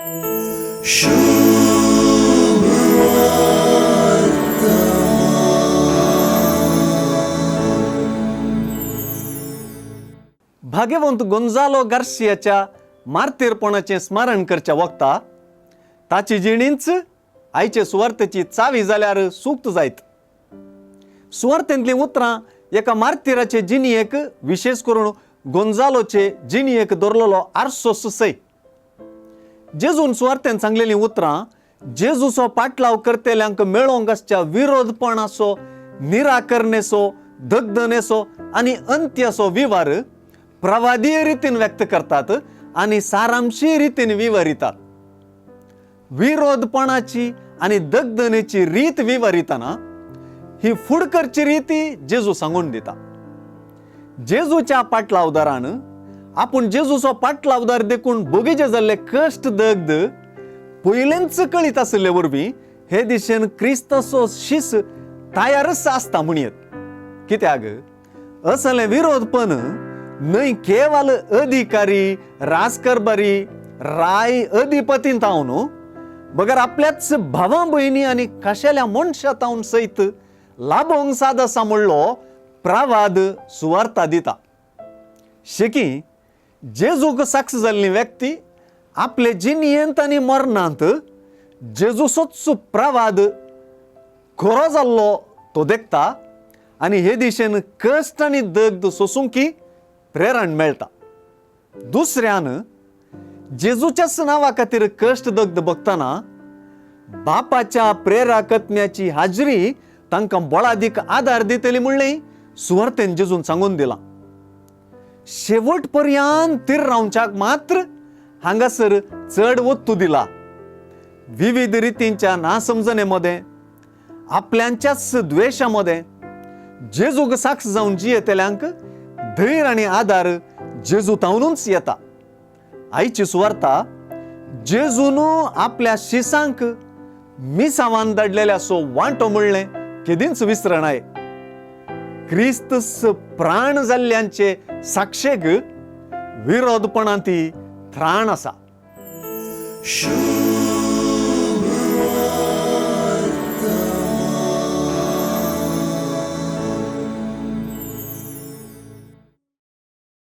भाग्यवंत Gonzalo गार्सियाच्या मार्तीरपणाचे स्मरण करच्या वक्ता ताची जिणींच आयचे सुवार्थेची चावी जाल्यार सूक्त जायत. सुवार्थेंतली उतरां एका मार्तीराचे जिणयेक विशेष करून गोंजालोचे जिणयेक दवरलेलो आरसो सय. जेजून सुवार्थेन सांगलेलीं उतरां जेजूचो पाटलाव करतेल्यांक मेळोंक आसच्या विरोधपणाचो, निराकरणेचो, दगदनेचो आनी अंत्याचो विवार प्रवादीय रितीन व्यक्त करतात आणि सारांशी रितीन विवरितात. विरोधपणाची आणि दगदनेची रीत विवरिताना ही फुडकरची रीती जेजू सांगून दिता. जेजूच्या पाटलावदारान आपूण जेजूचो पाटलावदार देखून बोगीचे जाल्ले कश्ट दगद पयलेंच कळीत आसले वरवीं हे दिशेन क्रिस्ताचो शीस तयारच आसता म्हणयत. कित्याक असले विरोधपण न्हय केवल अधिकारी, राजकारबारी, राय अधिपतीन तावन बगर आपल्याच भावां भयणी आनी खाशेल्या मनशां सयत लाभोंक साद आसा म्हणलो प्रवाद सुवार्ता दिता. शेकी जेजूक साक्ष जाल्ली व्यक्ती आपले जिणयेंत आनी मरणांत जेजूचोच प्रवाद खरो जाल्लो तो देखता आनी हे दिशेन कश्ट आनी दगद सोसूंकी प्रेरण मेळटा. दुसऱ्यान जेजूच्याच नांवा खातीर कश्ट दगद भोगतना बापाच्या प्रेरकत्म्याची हाजरी तांकां बळादीक आदार दितली म्हणलें सुवार्थेन जेजून सांगून दिलां. शेवट पर्यंत तीर रावच्याक मात्र हांगासर चड वत्तू दिला. विविध रितींच्या नासमजणे मध्ये, आपल्यांच्याच द्वेषामध्ये जेजूक साक्ष जावन जियेतल्यांक धैर्य आनी आदार जेजू तावनूच येता. आयची सुवार्ता जेजून आपल्या शिसांक मिसावान धाडलेल्या सो वांटो म्हणलें केदींच विसरणाय. क्रिस्त प्राण जाल्ल्यांचे साक्षेक विरोधपणांती त्राण आसा.